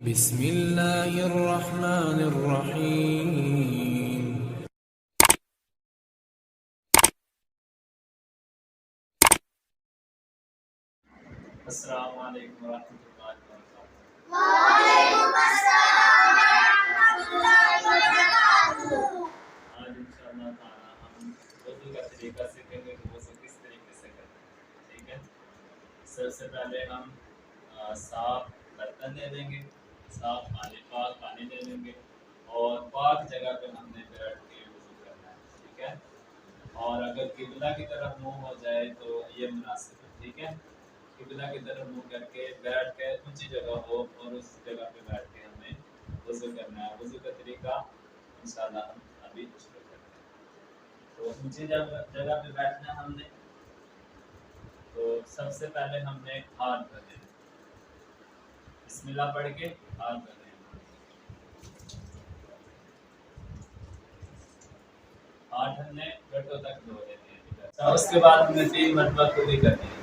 बिस्मिल्लाहिर्रहमानिर्रहीम। अस्सलामु अलैकुम वरहमतुल्लाहि वबरकातुहू। वालेकुम अस्सलाम वरहमतुल्लाहि वबरकातुहू। आज इंशाअल्लाह ताला हम वज़ू का तरीका सीखेंगे कि वज़ू किस तरीके से करते हैं। ठीक है, सबसे पहले हम साफ बर्तन ले लेंगे, साफ पाक पानी ले लेंगे और पाक जगह पे हमने बैठ के वज़ू करना है। ठीक है, और अगर किबला की तरफ मुंह हो जाए तो ये मुनासिब है। ठीक है, किबला की तरफ मुंह करके बैठ के ऊंची जगह हो और उस जगह पे बैठ के हमें वज़ू करना है। वज़ू का तरीका इंशाअल्लाह हम अभी शुरू करते हैं। तो ऊंची जगह पे बैठना हमने, तो सबसे पहले हमने हाथ धो लेना, बिस्मिल्लाह पढ़ के हाथ धो लेना। हाथ हमने घुटनों तक धो लेने हैं। तो उसके बाद हमने 3 मरतबा कुली करनी है।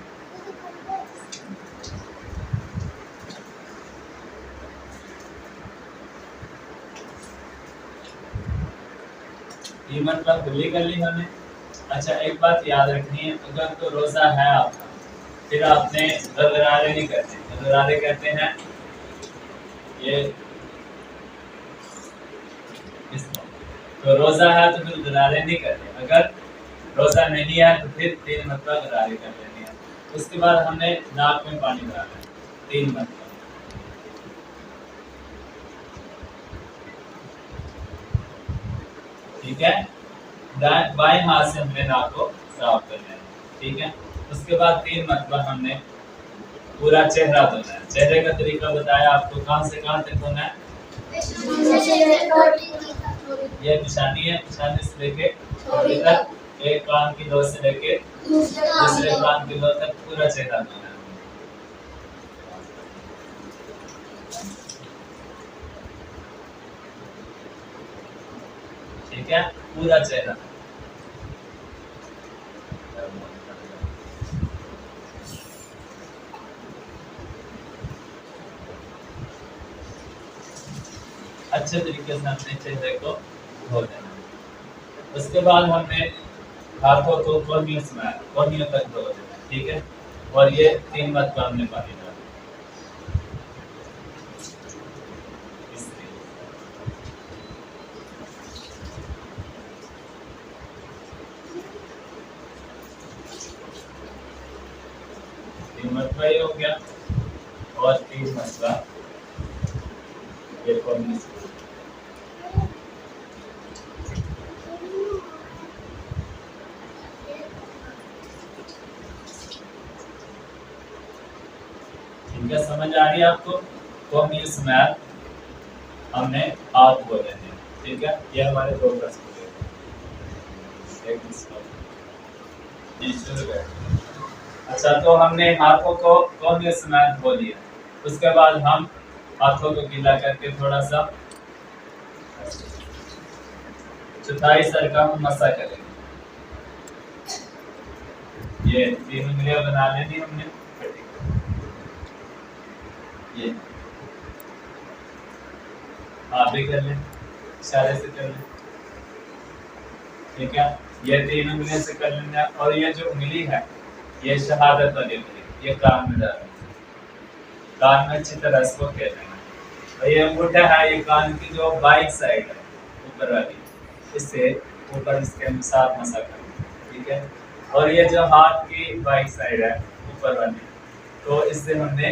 मतलब कुली कर ली हमने। अच्छा, एक बात याद रखनी है, अगर तो रोज़ा है आपका, फिर आपने गरारे नहीं करते। गरारे कहते हैं ये इसको, तो रोज़ा है तो फिर गरारे नहीं करते। अगर रोज़ा नहीं है तो फिर 3 मरतबा गरारे कर लेनी है। उसके बाद हमने नाक में पानी डालना है 3 मरतबा। ठीक है, बाएं हाथ से हमने नाक को साफ कर लेना है। ठीक है, उसके बाद 3 मरतबा हमने पूरा चेहरा धोना है। चेहरे का तरीका बताया आपको, कहाँ से कहाँ तक धोना है। ये निशानी है, निशानी से लेके ठोड़ी तक, एक कान की लो से लेके दूसरे कान की लो तक पूरा चेहरा धोना है। ठीक है, पूरा चेहरा। अच्छे तरीके से अपने चेहरे को धो देना। उसके बाद हमने हाथों को कोहनियों तक धो देना। ठीक है, और ये 3 मरतबा हमने पानी डाला। मरतबा ये हो गया, और 3 मरतबा ये कोहनी से। ठीक है, समझ आ रही है आपको। कोहनी स्मैल हमने हाथ धो लेने हैं। ठीक है, ये हमारे 2 प्रश्न हो गए। अच्छा, तो हमने हाथों को कोहनी स्मैल धो लिया। उसके बाद हम हाथों को गीला करके थोड़ा सा चौथाई सर का मसा करेंगे। ये 3 उंगलियां बना लेनी हमने। ये आप भी कर लें, इशारे से कर लें। ठीक है, ये 3 उंगलियों से कर लेना। और ये जो उंगली है, ये शहादत वाली उंगली, ये कान में डालना, कान में अच्छी तरह इसको कहना है। और ये अंगूठा है, ये कान की जो बाईं साइड है ऊपर वाली, इससे ऊपर इसके साथ मसा करना। ठीक है, और ये जो हाथ की बाईं साइड है ऊपर वाली, तो इससे हमने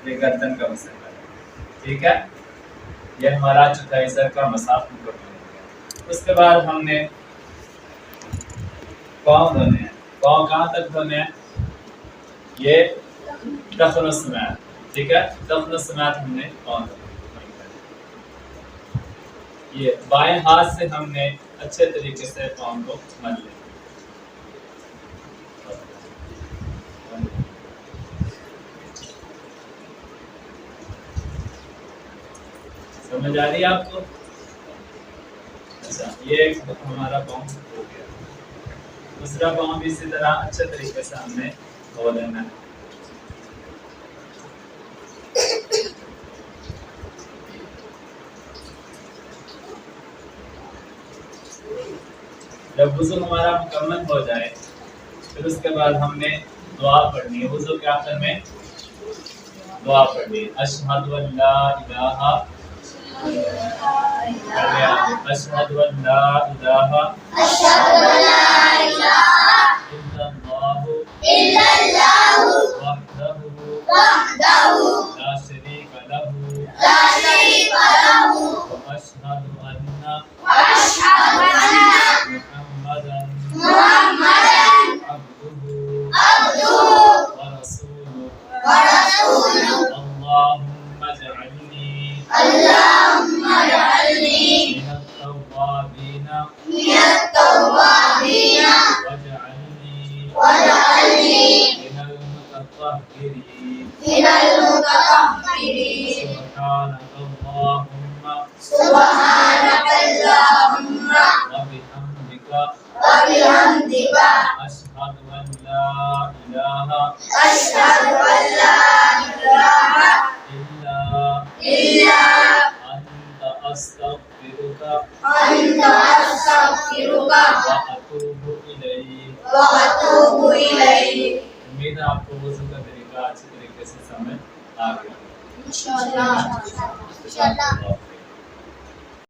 ये गर्दन का मसा करना। ठीक है, ये हमारा चौथाई सर का मसा ऊपर करना। उसके बाद हमने पाँव धोने हैं। पाँव कहाँ तक धोने हैं, ये दखल समेत। ठीक है, दखल समेत हमने पाँव धोने। ये बाएं हाथ से हमने अच्छे तरीके से पाँव को मल लेना। समझ आ रही है आपको। अच्छा, ये हमारा पाँव हो गया। दूसरा पाँव भी इसी तरह अच्छे तरीके से हमने धो लेना है। जब वुज़ू हमारा मुकम्मल हो जाए फिर उसके बाद हमने दुआ पढ़नी है। वुज़ू के आखिर में दुआ पढ़नी है। अशहदु अल्ला इलाहा अशहदु अल्ला इलाहा इल्लल्लाहु वहदहु ला शरीका लहु व अशहदु अन्ना मुहम्मदन अब्दुहु व रसूलुहु अल्लाहुम्मा इजअलनी मिनत तव्वाबीन वजअलनी मिनल मुतत्तहिरीन सुब्हानकल्लाहुम्मा व बिहम्दिका अशहदु अन ला इलाहा इल्ला अंत अस्तगफिरुका व अतूबु इलैक। उम्मीद है आपको वज़ू का तरीका अच्छी तरीके से समझ आ गया। इंशाअल्लाह।